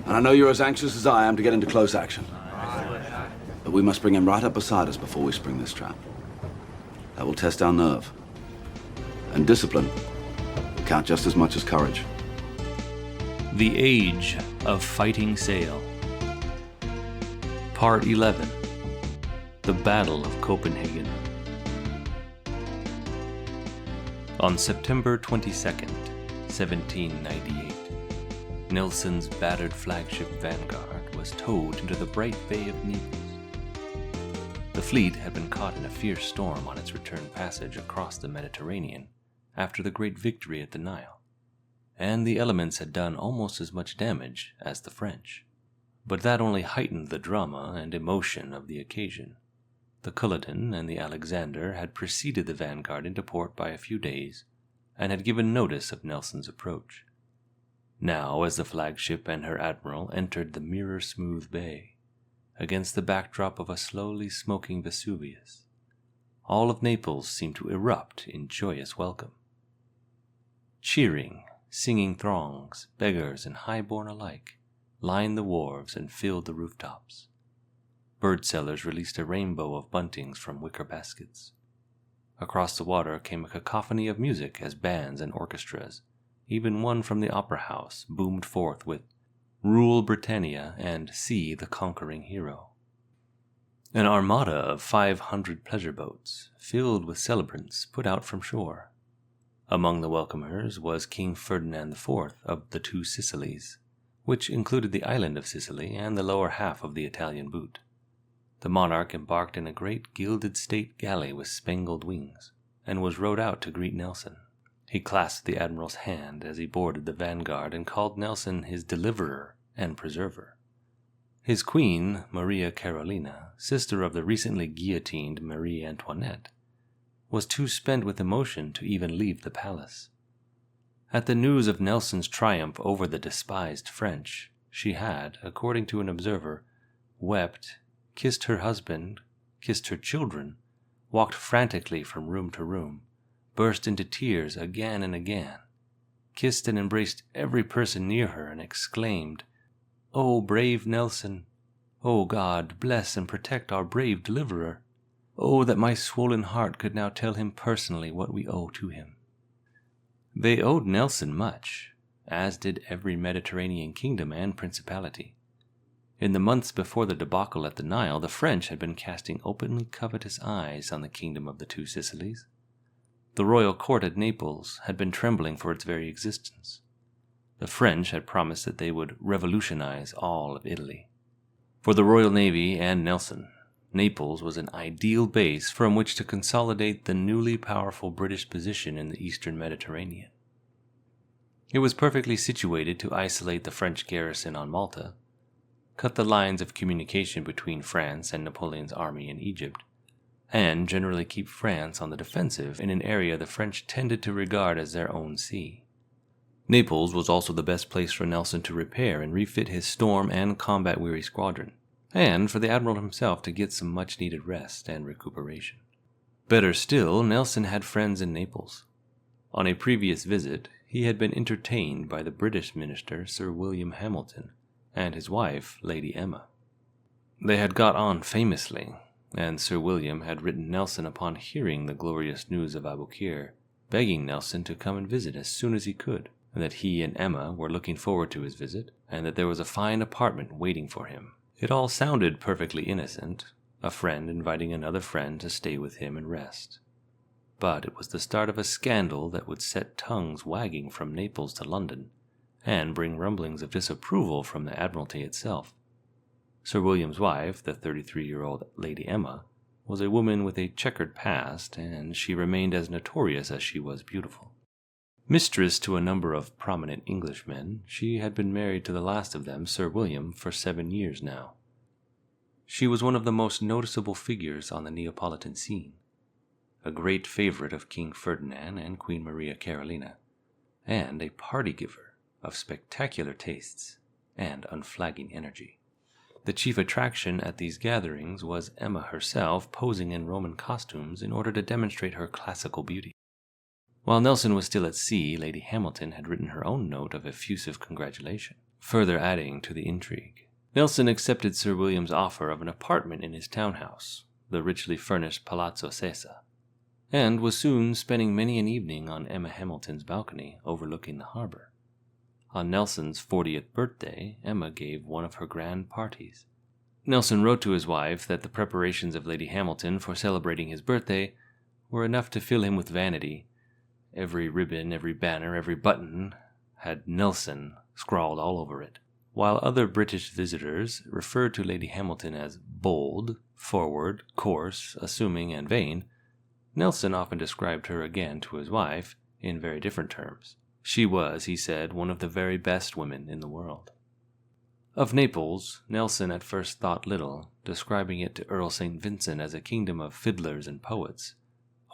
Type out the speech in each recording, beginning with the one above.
And I know you're as anxious as I am to get into close action. But we must bring him right up beside us before we spring this trap. That will test our nerve. And discipline will count just as much as courage. The Age of Fighting Sail. Part 11. The Battle of Copenhagen. On September 22nd, 1798, Nelson's battered flagship Vanguard was towed into the bright Bay of Naples. The fleet had been caught in a fierce storm on its return passage across the Mediterranean after the great victory at the Nile, and the elements had done almost as much damage as the French. But that only heightened the drama and emotion of the occasion. The Culloden and the Alexander had preceded the Vanguard into port by a few days, and had given notice of Nelson's approach. Now, as the flagship and her admiral entered the mirror-smooth bay, against the backdrop of a slowly smoking Vesuvius, all of Naples seemed to erupt in joyous welcome. Cheering, singing throngs, beggars and high-born alike, lined the wharves and filled the rooftops. Bird-sellers released a rainbow of buntings from wicker baskets. Across the water came a cacophony of music as bands and orchestras, even one from the opera house, boomed forth with "Rule Britannia" and "See the Conquering Hero." An armada of 500 pleasure boats, filled with celebrants, put out from shore. Among the welcomers was King Ferdinand IV of the Two Sicilies, which included the island of Sicily and the lower half of the Italian boot. The monarch embarked in a great gilded state galley with spangled wings, and was rowed out to greet Nelson. He clasped the admiral's hand as he boarded the Vanguard and called Nelson his deliverer and preserver. His queen, Maria Carolina, sister of the recently guillotined Marie Antoinette, was too spent with emotion to even leave the palace. At the news of Nelson's triumph over the despised French, she had, according to an observer, wept, kissed her husband, kissed her children, walked frantically from room to room, burst into tears again and again, kissed and embraced every person near her, and exclaimed, "O brave Nelson! O God, bless and protect our brave deliverer! Oh, that my swollen heart could now tell him personally what we owe to him." They owed Nelson much, as did every Mediterranean kingdom and principality. In the months before the debacle at the Nile, the French had been casting openly covetous eyes on the kingdom of the Two Sicilies. The royal court at Naples had been trembling for its very existence. The French had promised that they would revolutionize all of Italy. For the Royal Navy and Nelson, Naples was an ideal base from which to consolidate the newly powerful British position in the eastern Mediterranean. It was perfectly situated to isolate the French garrison on Malta, cut the lines of communication between France and Napoleon's army in Egypt, and generally keep France on the defensive in an area the French tended to regard as their own sea. Naples was also the best place for Nelson to repair and refit his storm and combat-weary squadron, and for the admiral himself to get some much-needed rest and recuperation. Better still, Nelson had friends in Naples. On a previous visit, he had been entertained by the British minister Sir William Hamilton and his wife, Lady Emma. They had got on famously, and Sir William had written Nelson upon hearing the glorious news of Aboukir, begging Nelson to come and visit as soon as he could, and that he and Emma were looking forward to his visit, and that there was a fine apartment waiting for him. It all sounded perfectly innocent, a friend inviting another friend to stay with him and rest. But it was the start of a scandal that would set tongues wagging from Naples to London, and bring rumblings of disapproval from the Admiralty itself. Sir William's wife, the 33-year-old Lady Emma, was a woman with a checkered past, and she remained as notorious as she was beautiful. Mistress to a number of prominent Englishmen, she had been married to the last of them, Sir William, for 7 years now. She was one of the most noticeable figures on the Neapolitan scene, a great favorite of King Ferdinand and Queen Maria Carolina, and a party giver of spectacular tastes and unflagging energy. The chief attraction at these gatherings was Emma herself posing in Roman costumes in order to demonstrate her classical beauty. While Nelson was still at sea, Lady Hamilton had written her own note of effusive congratulation. further adding to the intrigue. Nelson accepted Sir William's offer of an apartment in his townhouse, the richly furnished Palazzo Sesa, and was soon spending many an evening on Emma Hamilton's balcony overlooking the harbor. On Nelson's 40th birthday, Emma gave one of her grand parties. Nelson wrote to his wife that the preparations of Lady Hamilton for celebrating his birthday were enough to fill him with vanity. Every ribbon, every banner, every button had Nelson scrawled all over it. While other British visitors referred to Lady Hamilton as bold, forward, coarse, assuming, and vain, Nelson often described her again to his wife in very different terms. She was, he said, one of the very best women in the world. Of Naples, Nelson at first thought little, describing it to Earl St. Vincent as a kingdom of fiddlers and poets,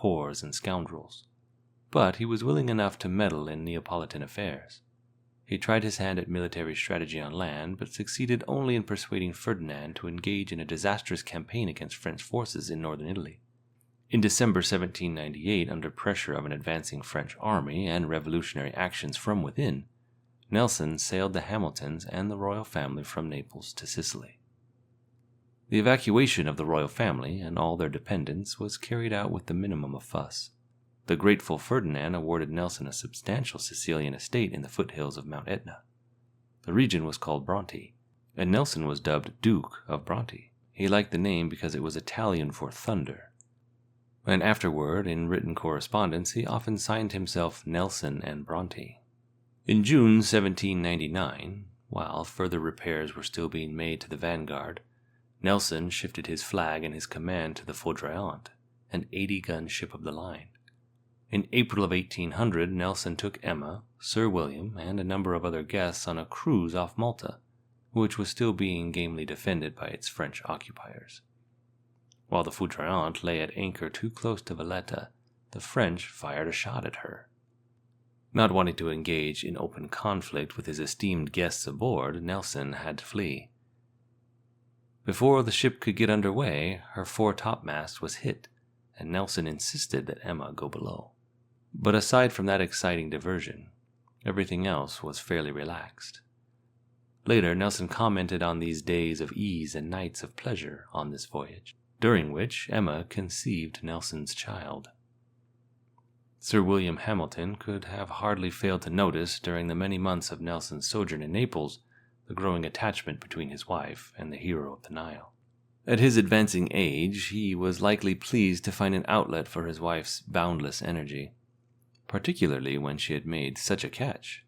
whores and scoundrels. But he was willing enough to meddle in Neapolitan affairs. He tried his hand at military strategy on land, but succeeded only in persuading Ferdinand to engage in a disastrous campaign against French forces in northern Italy. In December 1798, under pressure of an advancing French army and revolutionary actions from within, Nelson sailed the Hamiltons and the royal family from Naples to Sicily. The evacuation of the royal family and all their dependents was carried out with the minimum of fuss. The grateful Ferdinand awarded Nelson a substantial Sicilian estate in the foothills of Mount Etna. The region was called Bronte, and Nelson was dubbed Duke of Bronte. He liked the name because it was Italian for thunder. And afterward, in written correspondence, he often signed himself Nelson and Bronte. In June 1799, while further repairs were still being made to the Vanguard, Nelson shifted his flag and his command to the Foudroyant, an 80-gun ship of the line. In April of 1800, Nelson took Emma, Sir William, and a number of other guests on a cruise off Malta, which was still being gamely defended by its French occupiers. While the Foudroyant lay at anchor too close to Valletta, the French fired a shot at her. Not wanting to engage in open conflict with his esteemed guests aboard, Nelson had to flee. Before the ship could get under way, her foretopmast was hit, and Nelson insisted that Emma go below. But aside from that exciting diversion, everything else was fairly relaxed. Later, Nelson commented on these days of ease and nights of pleasure on this voyage, during which Emma conceived Nelson's child. Sir William Hamilton could have hardly failed to notice during the many months of Nelson's sojourn in Naples the growing attachment between his wife and the hero of the Nile. At his advancing age, he was likely pleased to find an outlet for his wife's boundless energy, particularly when she had made such a catch.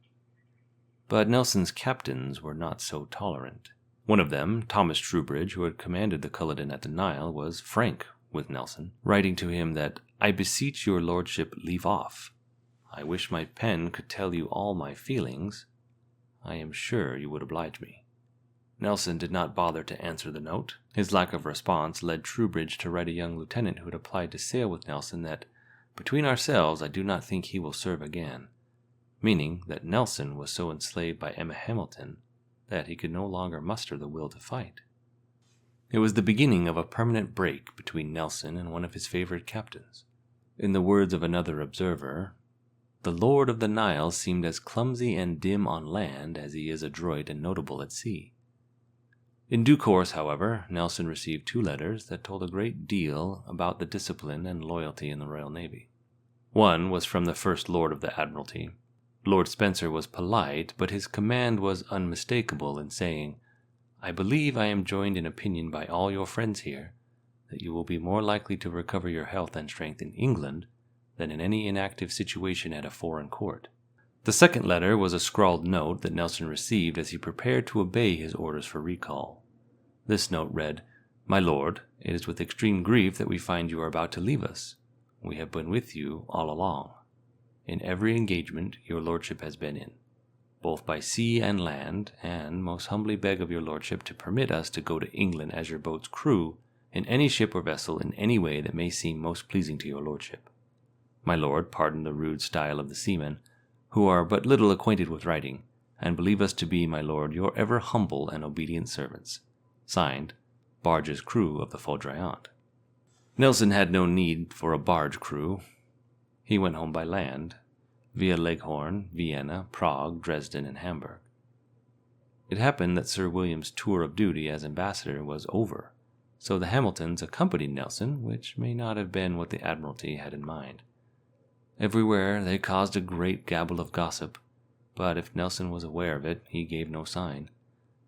But Nelson's captains were not so tolerant. One of them, Thomas Trowbridge, who had commanded the Culloden at the Nile, was frank with Nelson, writing to him that, "I beseech your lordship leave off. I wish my pen could tell you all my feelings. I am sure you would oblige me." Nelson did not bother to answer the note. His lack of response led Trowbridge to write a young lieutenant who had applied to sail with Nelson that, "Between ourselves, I do not think he will serve again," meaning that Nelson was so enslaved by Emma Hamilton that he could no longer muster the will to fight. It was the beginning of a permanent break between Nelson and one of his favorite captains. In the words of another observer, "The Lord of the Nile seemed as clumsy and dim on land as he is adroit and notable at sea." In due course, however, Nelson received 2 letters that told a great deal about the discipline and loyalty in the Royal Navy. One was from the First Lord of the Admiralty. Lord Spencer was polite, but his command was unmistakable in saying, "I believe I am joined in opinion by all your friends here, that you will be more likely to recover your health and strength in England than in any inactive situation at a foreign court." The second letter was a scrawled note that Nelson received as he prepared to obey his orders for recall. This note read, "My lord, it is with extreme grief that we find you are about to leave us. We have been with you all along. In every engagement your lordship has been in, both by sea and land, and most humbly beg of your lordship to permit us to go to England as your boat's crew in any ship or vessel in any way that may seem most pleasing to your lordship. My lord, pardon the rude style of the seamen, who are but little acquainted with writing, and believe us to be, my lord, your ever humble and obedient servants. Signed, Barge's crew of the Foudroyant." Nelson had no need for a barge crew. He went home by land, via Leghorn, Vienna, Prague, Dresden, and Hamburg. It happened that Sir William's tour of duty as ambassador was over, so the Hamiltons accompanied Nelson, which may not have been what the Admiralty had in mind. Everywhere they caused a great gabble of gossip, but if Nelson was aware of it, he gave no sign.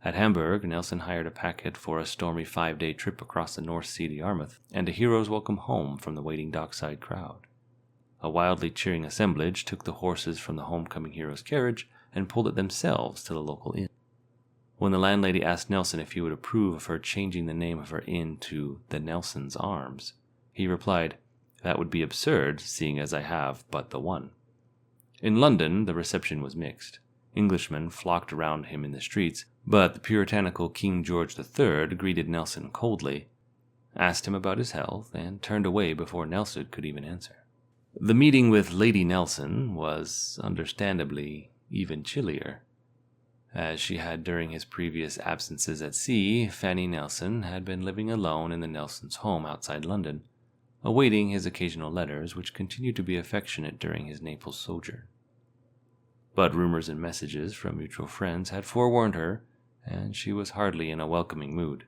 At Hamburg, Nelson hired a packet for a stormy 5-day trip across the North Sea to Yarmouth, and a hero's welcome home from the waiting dockside crowd. A wildly cheering assemblage took the horses from the homecoming hero's carriage and pulled it themselves to the local inn. When the landlady asked Nelson if he would approve of her changing the name of her inn to the Nelson's Arms, he replied, "That would be absurd, seeing as I have but the one." In London, the reception was mixed. Englishmen flocked around him in the streets, but the puritanical King George III greeted Nelson coldly, asked him about his health, and turned away before Nelson could even answer. The meeting with Lady Nelson was, understandably, even chillier. As she had during his previous absences at sea, Fanny Nelson had been living alone in the Nelsons' home outside London, awaiting his occasional letters, which continued to be affectionate during his Naples sojourn. But rumors and messages from mutual friends had forewarned her, and she was hardly in a welcoming mood.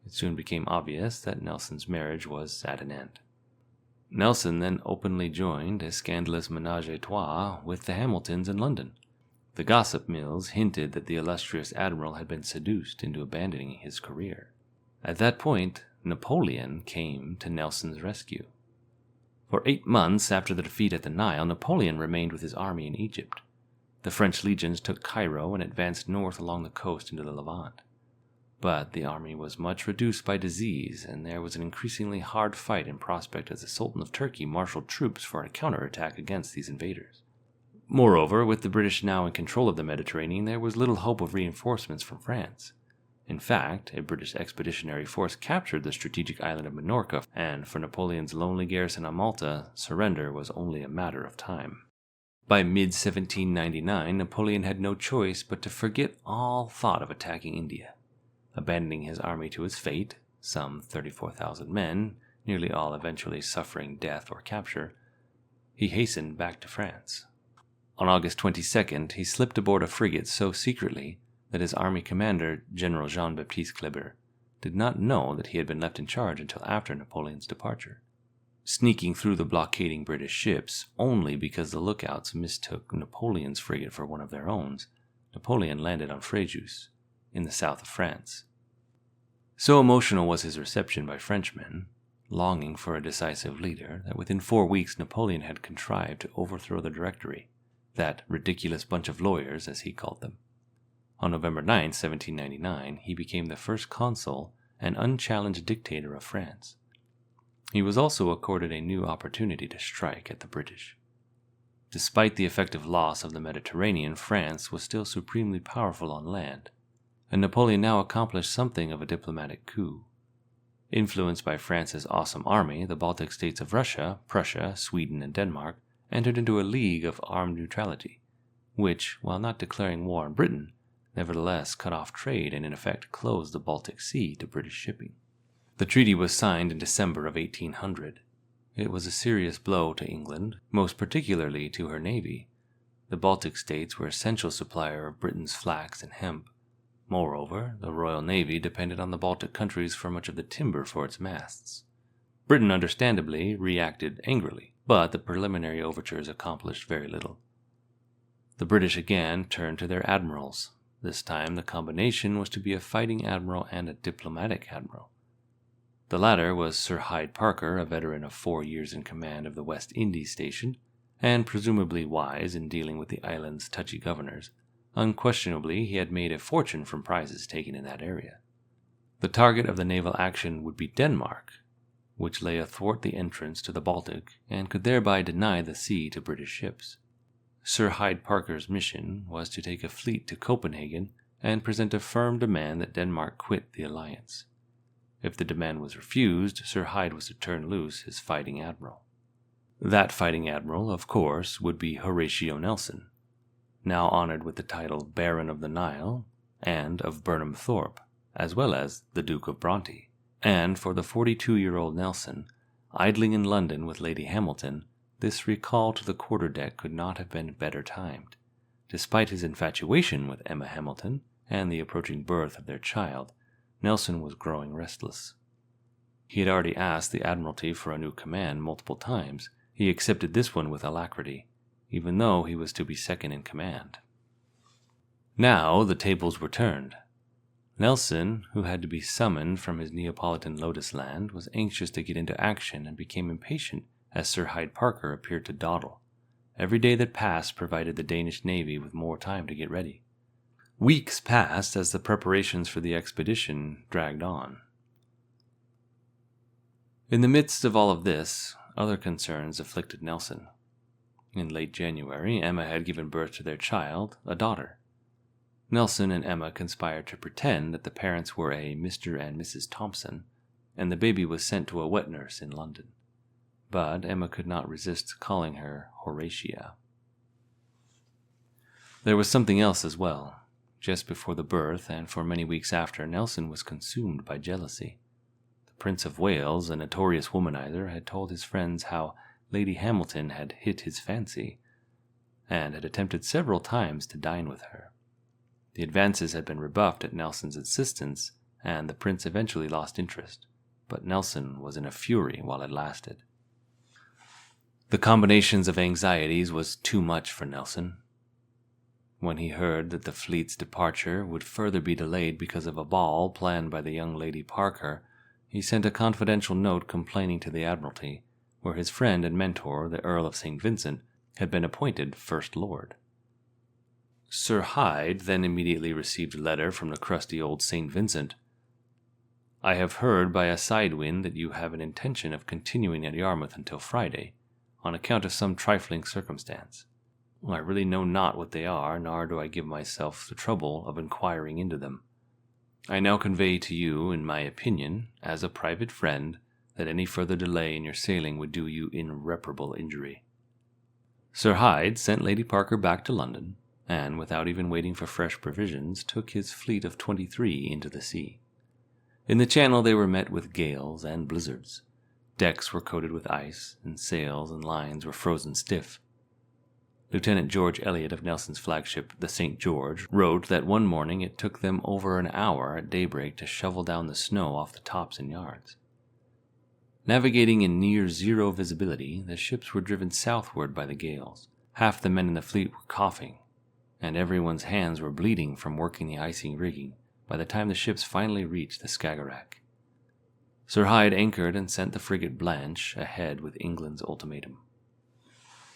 It soon became obvious that Nelson's marriage was at an end. Nelson then openly joined a scandalous ménage à trois with the Hamiltons in London. The gossip mills hinted that the illustrious admiral had been seduced into abandoning his career. At that point, Napoleon came to Nelson's rescue. For 8 months after the defeat at the Nile, Napoleon remained with his army in Egypt. The French legions took Cairo and advanced north along the coast into the Levant. But the army was much reduced by disease, and there was an increasingly hard fight in prospect as the Sultan of Turkey marshaled troops for a counterattack against these invaders. Moreover, with the British now in control of the Mediterranean, there was little hope of reinforcements from France. In fact, a British expeditionary force captured the strategic island of Minorca, and for Napoleon's lonely garrison on Malta, surrender was only a matter of time. By mid-1799, Napoleon had no choice but to forget all thought of attacking India. Abandoning his army to its fate, some 34,000 men, nearly all eventually suffering death or capture, he hastened back to France. On August 22nd, he slipped aboard a frigate so secretly that his army commander, General Jean-Baptiste Kleber, did not know that he had been left in charge until after Napoleon's departure. Sneaking through the blockading British ships only because the lookouts mistook Napoleon's frigate for one of their own, Napoleon landed on Fréjus, in the south of France. So emotional was his reception by Frenchmen, longing for a decisive leader, that within 4 weeks Napoleon had contrived to overthrow the Directory, that ridiculous bunch of lawyers, as he called them. On November 9, 1799, he became the first consul and unchallenged dictator of France. He was also accorded a new opportunity to strike at the British. Despite the effective loss of the Mediterranean, France was still supremely powerful on land, and Napoleon now accomplished something of a diplomatic coup. Influenced by France's awesome army, the Baltic states of Russia, Prussia, Sweden, and Denmark entered into a league of armed neutrality, which, while not declaring war on Britain, nevertheless cut off trade and in effect closed the Baltic Sea to British shipping. The treaty was signed in December of 1800. It was a serious blow to England, most particularly to her navy. The Baltic states were an essential supplier of Britain's flax and hemp. Moreover, the Royal Navy depended on the Baltic countries for much of the timber for its masts. Britain understandably reacted angrily, but the preliminary overtures accomplished very little. The British again turned to their admirals. This time the combination was to be a fighting admiral and a diplomatic admiral. The latter was Sir Hyde Parker, a veteran of 4 years in command of the West Indies station, and presumably wise in dealing with the island's touchy governors. Unquestionably, he had made a fortune from prizes taken in that area. The target of the naval action would be Denmark, which lay athwart the entrance to the Baltic and could thereby deny the sea to British ships. Sir Hyde Parker's mission was to take a fleet to Copenhagen and present a firm demand that Denmark quit the alliance. If the demand was refused, Sir Hyde was to turn loose his fighting admiral. That fighting admiral, of course, would be Horatio Nelson, now honored with the title Baron of the Nile and of Burnham Thorpe, as well as the Duke of Bronte. And for the 42-year-old Nelson, idling in London with Lady Hamilton, this recall to the quarterdeck could not have been better timed. Despite his infatuation with Emma Hamilton, and the approaching birth of their child, Nelson was growing restless. He had already asked the Admiralty for a new command multiple times. He accepted this one with alacrity, even though he was to be second in command. Now the tables were turned. Nelson, who had to be summoned from his Neapolitan lotus land, was anxious to get into action and became impatient as Sir Hyde Parker appeared to dawdle. Every day that passed provided the Danish navy with more time to get ready. Weeks passed as the preparations for the expedition dragged on. In the midst of all of this, other concerns afflicted Nelson. In late January, Emma had given birth to their child, a daughter. Nelson and Emma conspired to pretend that the parents were a Mr. and Mrs. Thompson, and the baby was sent to a wet nurse in London. But Emma could not resist calling her Horatia. There was something else as well. Just before the birth, and for many weeks after, Nelson was consumed by jealousy. The Prince of Wales, a notorious womanizer, had told his friends how Lady Hamilton had hit his fancy, and had attempted several times to dine with her. The advances had been rebuffed at Nelson's insistence, and the prince eventually lost interest, but Nelson was in a fury while it lasted. The combinations of anxieties was too much for Nelson. When he heard that the fleet's departure would further be delayed because of a ball planned by the young Lady Parker, he sent a confidential note complaining to the Admiralty, where his friend and mentor, the Earl of St. Vincent, had been appointed First Lord. Sir Hyde then immediately received a letter from the crusty old St. Vincent. "I have heard by a side wind that you have an intention of continuing at Yarmouth until Friday, on account of some trifling circumstance. I really know not what they are, nor do I give myself the trouble of inquiring into them. I now convey to you, in my opinion, as a private friend, that any further delay in your sailing would do you irreparable injury." Sir Hyde sent Lady Parker back to London, and, without even waiting for fresh provisions, took his fleet of 23 into the sea. In the Channel they were met with gales and blizzards. Decks were coated with ice, and sails and lines were frozen stiff. Lieutenant George Elliot of Nelson's flagship, the St. George, wrote that one morning it took them over an hour at daybreak to shovel down the snow off the tops and yards. Navigating in near zero visibility, the ships were driven southward by the gales. Half the men in the fleet were coughing, and everyone's hands were bleeding from working the icy rigging by the time the ships finally reached the Skagerrak. Sir Hyde anchored and sent the frigate Blanche ahead with England's ultimatum.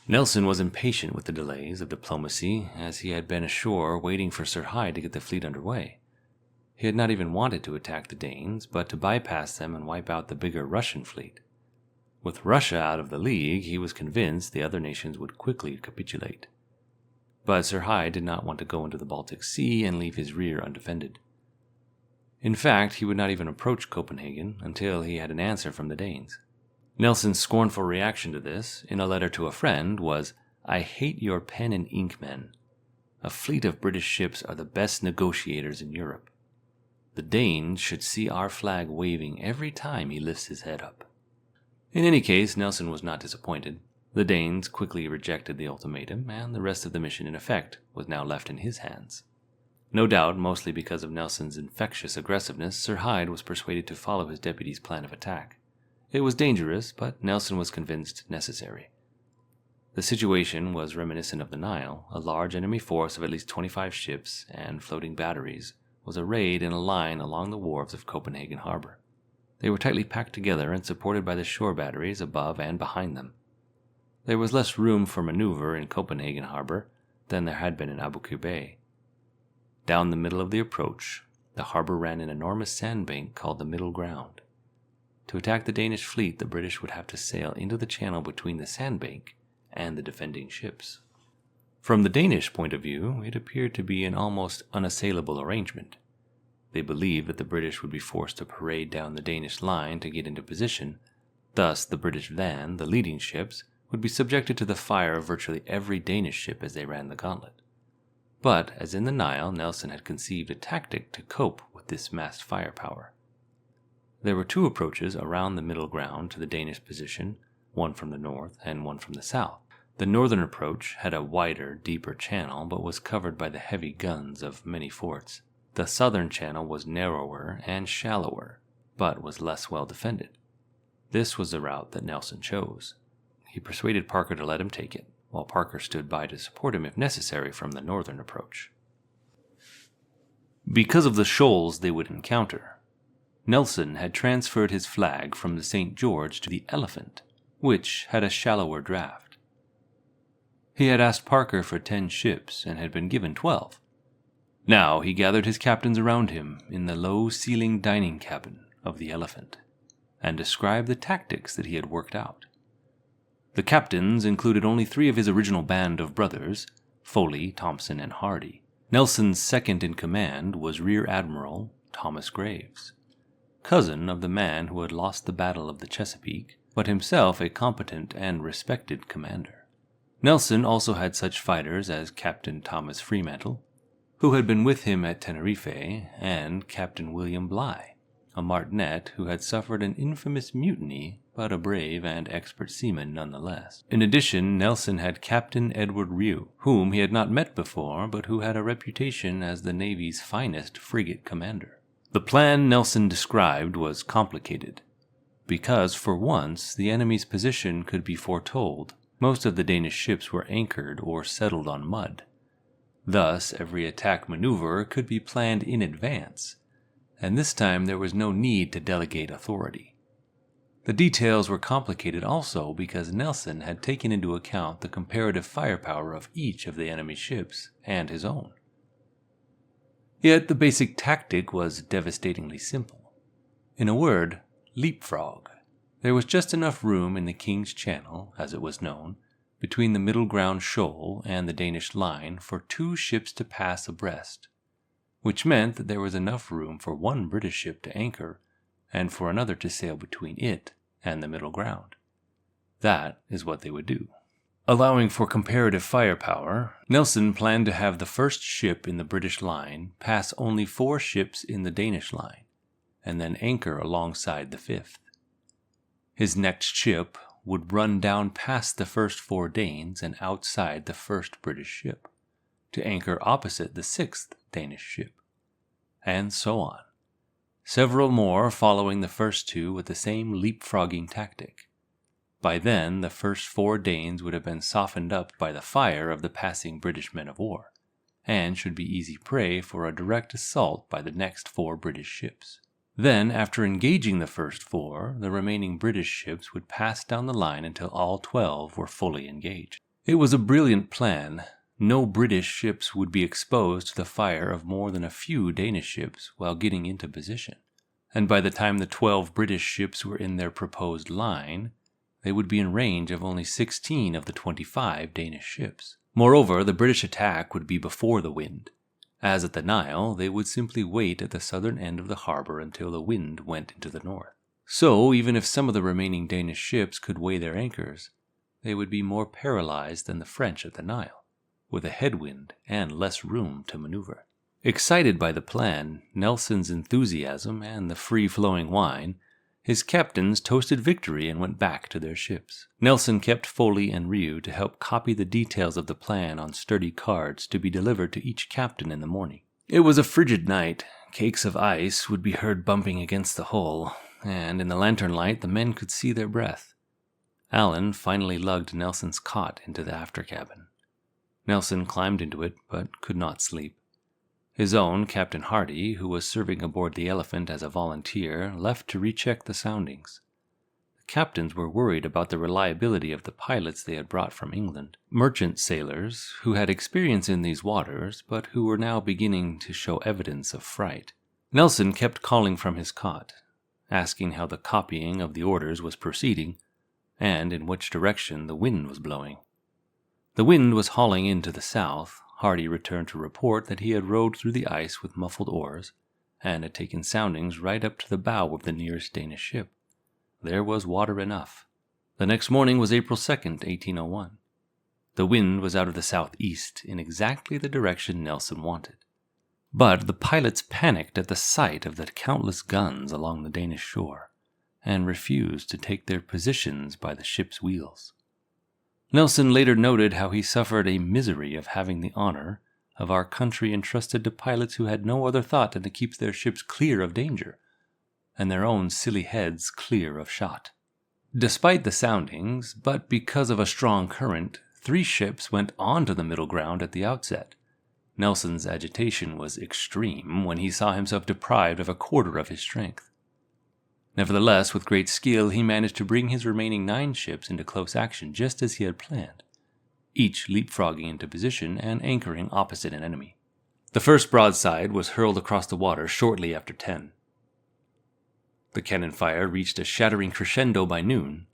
Nelson was impatient with the delays of diplomacy, as he had been ashore waiting for Sir Hyde to get the fleet under way. He had not even wanted to attack the Danes, but to bypass them and wipe out the bigger Russian fleet. With Russia out of the league, he was convinced the other nations would quickly capitulate. But Sir Hyde did not want to go into the Baltic Sea and leave his rear undefended. In fact, he would not even approach Copenhagen until he had an answer from the Danes. Nelson's scornful reaction to this, in a letter to a friend, was, "I hate your pen and ink men. A fleet of British ships are the best negotiators in Europe. The Danes should see our flag waving every time he lifts his head up." In any case, Nelson was not disappointed. The Danes quickly rejected the ultimatum, and the rest of the mission, in effect, was now left in his hands. No doubt, mostly because of Nelson's infectious aggressiveness, Sir Hyde was persuaded to follow his deputy's plan of attack. It was dangerous, but Nelson was convinced necessary. The situation was reminiscent of the Nile. A large enemy force of at least 25 ships and floating batteries was arrayed in a line along the wharves of Copenhagen harbor. They were tightly packed together and supported by the shore batteries above and behind them. There was less room for maneuver in Copenhagen harbor than there had been in Aboukir Bay. Down the middle of the approach, the harbor ran an enormous sandbank called the Middle Ground. To attack the Danish fleet, the British would have to sail into the channel between the sandbank and the defending ships. From the Danish point of view, it appeared to be an almost unassailable arrangement. They believed that the British would be forced to parade down the Danish line to get into position. Thus, the British van, the leading ships, would be subjected to the fire of virtually every Danish ship as they ran the gauntlet. But, as in the Nile, Nelson had conceived a tactic to cope with this massed firepower. There were two approaches around the middle ground to the Danish position, one from the north and one from the south. The northern approach had a wider, deeper channel, but was covered by the heavy guns of many forts. The southern channel was narrower and shallower, but was less well defended. This was the route that Nelson chose. He persuaded Parker to let him take it, while Parker stood by to support him if necessary from the northern approach. Because of the shoals they would encounter, Nelson had transferred his flag from the St. George to the Elephant, which had a shallower draft. He had asked Parker for 10 ships and had been given 12. Now he gathered his captains around him in the low-ceilinged dining cabin of the Elephant and described the tactics that he had worked out. The captains included only 3 of his original band of brothers, Foley, Thompson, and Hardy. Nelson's second in command was Rear Admiral Thomas Graves, cousin of the man who had lost the Battle of the Chesapeake, but himself a competent and respected commander. Nelson also had such fighters as Captain Thomas Fremantle, who had been with him at Tenerife, and Captain William Bligh, a martinet who had suffered an infamous mutiny, but a brave and expert seaman nonetheless. In addition, Nelson had Captain Edward Riou, whom he had not met before, but who had a reputation as the Navy's finest frigate commander. The plan Nelson described was complicated, because for once the enemy's position could be foretold. Most of the Danish ships were anchored or settled on mud. Thus, every attack maneuver could be planned in advance, and this time there was no need to delegate authority. The details were complicated also because Nelson had taken into account the comparative firepower of each of the enemy's ships and his own. Yet the basic tactic was devastatingly simple. In a word, leapfrog. There was just enough room in the King's Channel, as it was known, between the middle ground shoal and the Danish line for 2 ships to pass abreast, which meant that there was enough room for 1 British ship to anchor and for another to sail between it and the middle ground. That is what they would do. Allowing for comparative firepower, Nelson planned to have the first ship in the British line pass only 4 ships in the Danish line, and then anchor alongside the 5th. His next ship would run down past the first 4 Danes and outside the first British ship, to anchor opposite the 6th Danish ship, and so on. Several more following the first 2 with the same leapfrogging tactic. By then, the first 4 Danes would have been softened up by the fire of the passing British men of war, and should be easy prey for a direct assault by the next 4 British ships. Then, after engaging the first 4, the remaining British ships would pass down the line until all 12 were fully engaged. It was a brilliant plan. No British ships would be exposed to the fire of more than a few Danish ships while getting into position, and by the time the 12 British ships were in their proposed line, they would be in range of only 16 of the 25 Danish ships. Moreover, the British attack would be before the wind. As at the Nile, they would simply wait at the southern end of the harbor until the wind went into the north. So, even if some of the remaining Danish ships could weigh their anchors, they would be more paralyzed than the French at the Nile, with a headwind and less room to maneuver. Excited by the plan, Nelson's enthusiasm, and the free-flowing wine, his captains toasted victory and went back to their ships. Nelson kept Foley and Riou to help copy the details of the plan on sturdy cards to be delivered to each captain in the morning. It was a frigid night. Cakes of ice would be heard bumping against the hull, and in the lantern light the men could see their breath. Allen finally lugged Nelson's cot into the after cabin. Nelson climbed into it, but could not sleep. His own, Captain Hardy, who was serving aboard the Elephant as a volunteer, left to recheck the soundings. The captains were worried about the reliability of the pilots they had brought from England. Merchant sailors, who had experience in these waters, but who were now beginning to show evidence of fright. Nelson kept calling from his cot, asking how the copying of the orders was proceeding, and in which direction the wind was blowing. The wind was hauling in to the south. Hardy returned to report that he had rowed through the ice with muffled oars, and had taken soundings right up to the bow of the nearest Danish ship. There was water enough. The next morning was April 2nd, 1801. The wind was out of the southeast, in exactly the direction Nelson wanted. But the pilots panicked at the sight of the countless guns along the Danish shore, and refused to take their positions by the ship's wheels. Nelson later noted how he suffered a misery of having the honor, of our country entrusted to pilots who had no other thought than to keep their ships clear of danger, and their own silly heads clear of shot. Despite the soundings, but because of a strong current, 3 ships went on to the middle ground at the outset. Nelson's agitation was extreme when he saw himself deprived of a quarter of his strength. Nevertheless, with great skill, he managed to bring his remaining 9 ships into close action just as he had planned, each leapfrogging into position and anchoring opposite an enemy. The first broadside was hurled across the water shortly after 10. The cannon fire reached a shattering crescendo by noon,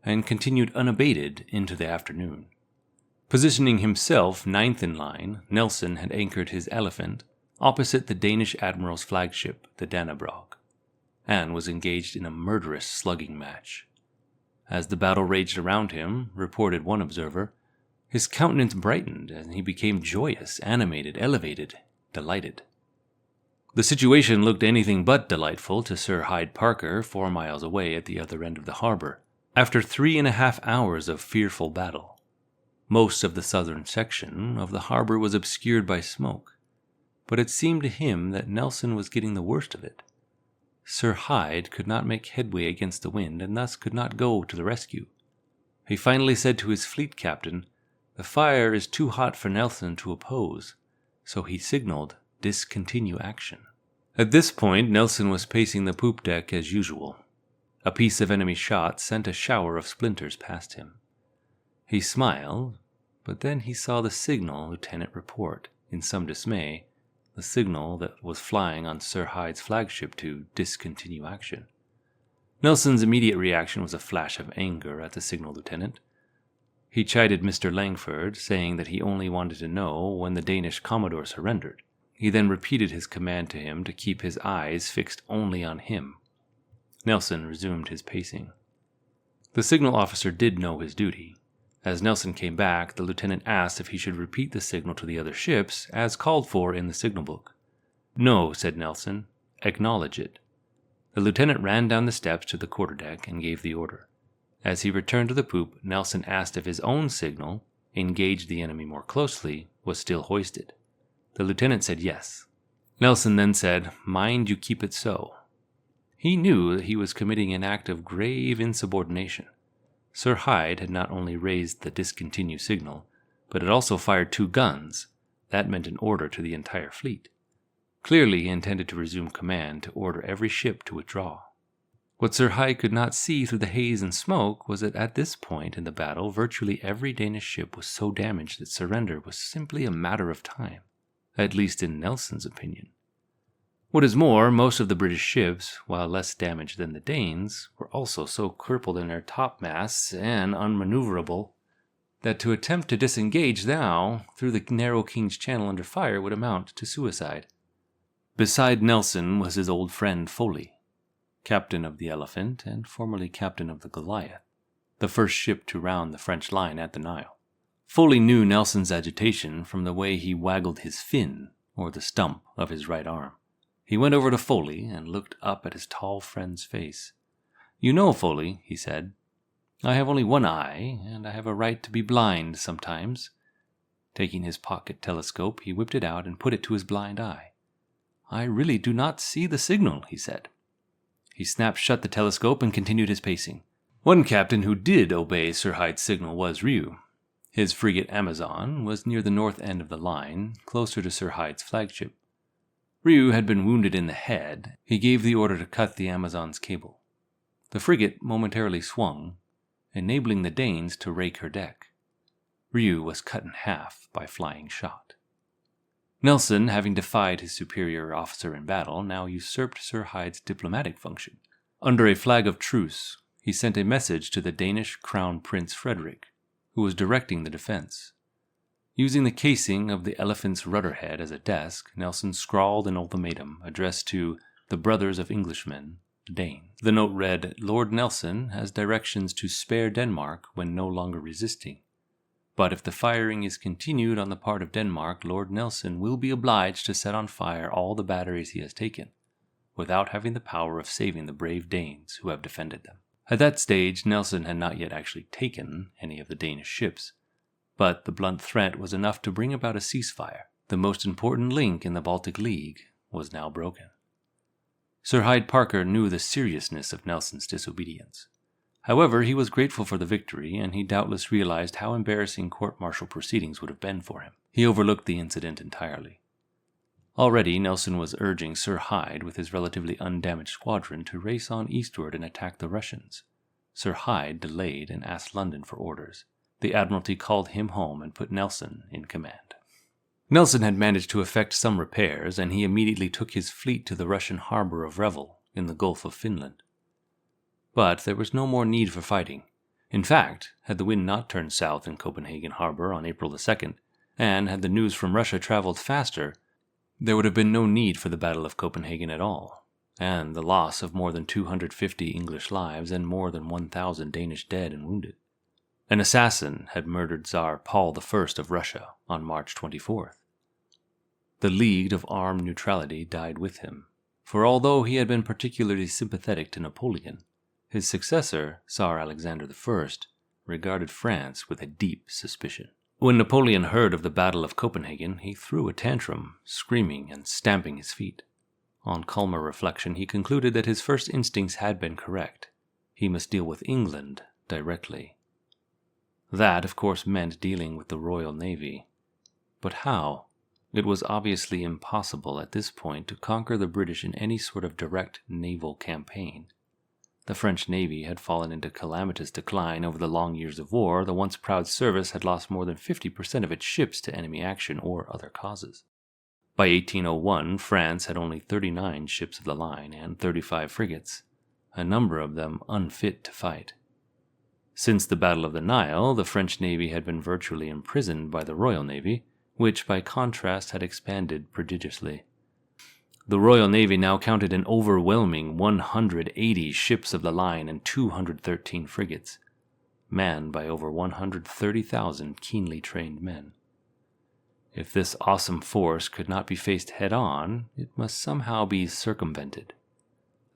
and continued unabated into the afternoon. Positioning himself 9th in line, Nelson had anchored his Elephant opposite the Danish admiral's flagship, the Dannebrog, and was engaged in a murderous slugging match. As the battle raged around him, reported one observer, his countenance brightened and he became joyous, animated, elevated, delighted. The situation looked anything but delightful to Sir Hyde Parker 4 miles away at the other end of the harbor, after 3.5 hours of fearful battle. Most of the southern section of the harbor was obscured by smoke, but it seemed to him that Nelson was getting the worst of it. Sir Hyde could not make headway against the wind and thus could not go to the rescue. He finally said to his fleet captain, "The fire is too hot for Nelson to oppose," so he signaled, "Discontinue action." At this point, Nelson was pacing the poop deck as usual. A piece of enemy shot sent a shower of splinters past him. He smiled, but then he saw the signal lieutenant report, in some dismay, the signal that was flying on Sir Hyde's flagship to discontinue action. Nelson's immediate reaction was a flash of anger at the signal lieutenant. He chided Mr. Langford, saying that he only wanted to know when the Danish commodore surrendered. He then repeated his command to him to keep his eyes fixed only on him. Nelson resumed his pacing. The signal officer did know his duty. As Nelson came back, the lieutenant asked if he should repeat the signal to the other ships, as called for in the signal book. "No," said Nelson. "Acknowledge it." The lieutenant ran down the steps to the quarterdeck and gave the order. As he returned to the poop, Nelson asked if his own signal, "Engage the enemy more closely," was still hoisted. The lieutenant said yes. Nelson then said, "Mind you keep it so." He knew that he was committing an act of grave insubordination. Sir Hyde had not only raised the discontinue signal, but had also fired 2 guns. That meant an order to the entire fleet. Clearly he intended to resume command to order every ship to withdraw. What Sir Hyde could not see through the haze and smoke was that at this point in the battle virtually every Danish ship was so damaged that surrender was simply a matter of time, at least in Nelson's opinion. What is more, most of the British ships, while less damaged than the Danes, were also so crippled in their topmasts and unmaneuverable that to attempt to disengage now through the narrow King's Channel under fire would amount to suicide. Beside Nelson was his old friend Foley, captain of the Elephant and formerly captain of the Goliath, the first ship to round the French line at the Nile. Foley knew Nelson's agitation from the way he waggled his fin, or the stump of his right arm. He went over to Foley and looked up at his tall friend's face. "You know, Foley," he said, "I have only one eye, and I have a right to be blind sometimes." Taking his pocket telescope, he whipped it out and put it to his blind eye. "I really do not see the signal," he said. He snapped shut the telescope and continued his pacing. One captain who did obey Sir Hyde's signal was Riou. His frigate Amazon was near the north end of the line, closer to Sir Hyde's flagship. Riou had been wounded in the head. He gave the order to cut the Amazon's cable. The frigate momentarily swung, enabling the Danes to rake her deck. Riou was cut in half by flying shot. Nelson, having defied his superior officer in battle, now usurped Sir Hyde's diplomatic function. Under a flag of truce, he sent a message to the Danish Crown Prince Frederick, who was directing the defense. Using the casing of the Elephant's rudderhead as a desk, Nelson scrawled an ultimatum addressed to the brothers of Englishmen, the Danes. The note read, "Lord Nelson has directions to spare Denmark when no longer resisting. But if the firing is continued on the part of Denmark, Lord Nelson will be obliged to set on fire all the batteries he has taken, without having the power of saving the brave Danes who have defended them." At that stage, Nelson had not yet actually taken any of the Danish ships, but the blunt threat was enough to bring about a ceasefire. The most important link in the Baltic League was now broken. Sir Hyde Parker knew the seriousness of Nelson's disobedience. However, he was grateful for the victory, and he doubtless realized how embarrassing court-martial proceedings would have been for him. He overlooked the incident entirely. Already, Nelson was urging Sir Hyde with his relatively undamaged squadron to race on eastward and attack the Russians. Sir Hyde delayed and asked London for orders. The Admiralty called him home and put Nelson in command. Nelson had managed to effect some repairs, and he immediately took his fleet to the Russian harbor of Revel in the Gulf of Finland. But there was no more need for fighting. In fact, had the wind not turned south in Copenhagen harbor on April the 2nd, and had the news from Russia traveled faster, there would have been no need for the Battle of Copenhagen at all, and the loss of more than 250 English lives and more than 1,000 Danish dead and wounded. An assassin had murdered Tsar Paul I of Russia on March 24th. The League of Armed Neutrality died with him, for although he had been particularly sympathetic to Napoleon, his successor, Tsar Alexander I, regarded France with a deep suspicion. When Napoleon heard of the Battle of Copenhagen, he threw a tantrum, screaming and stamping his feet. On calmer reflection, he concluded that his first instincts had been correct. He must deal with England directly. That, of course, meant dealing with the Royal Navy. But how? It was obviously impossible at this point to conquer the British in any sort of direct naval campaign. The French Navy had fallen into calamitous decline over the long years of war. The once proud service had lost more than 50% of its ships to enemy action or other causes. By 1801, France had only 39 ships of the line and 35 frigates, a number of them unfit to fight. Since the Battle of the Nile, the French Navy had been virtually imprisoned by the Royal Navy, which by contrast had expanded prodigiously. The Royal Navy now counted an overwhelming 180 ships of the line and 213 frigates, manned by over 130,000 keenly trained men. If this awesome force could not be faced head-on, it must somehow be circumvented.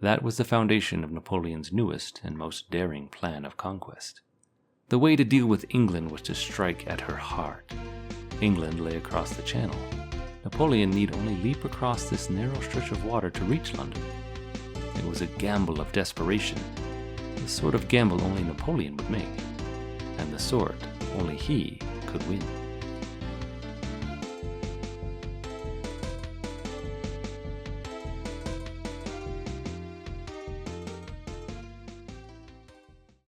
That was the foundation of Napoleon's newest and most daring plan of conquest. The way to deal with England was to strike at her heart. England lay across the Channel. Napoleon need only leap across this narrow stretch of water to reach London. It was a gamble of desperation, the sort of gamble only Napoleon would make, and the sort only he could win.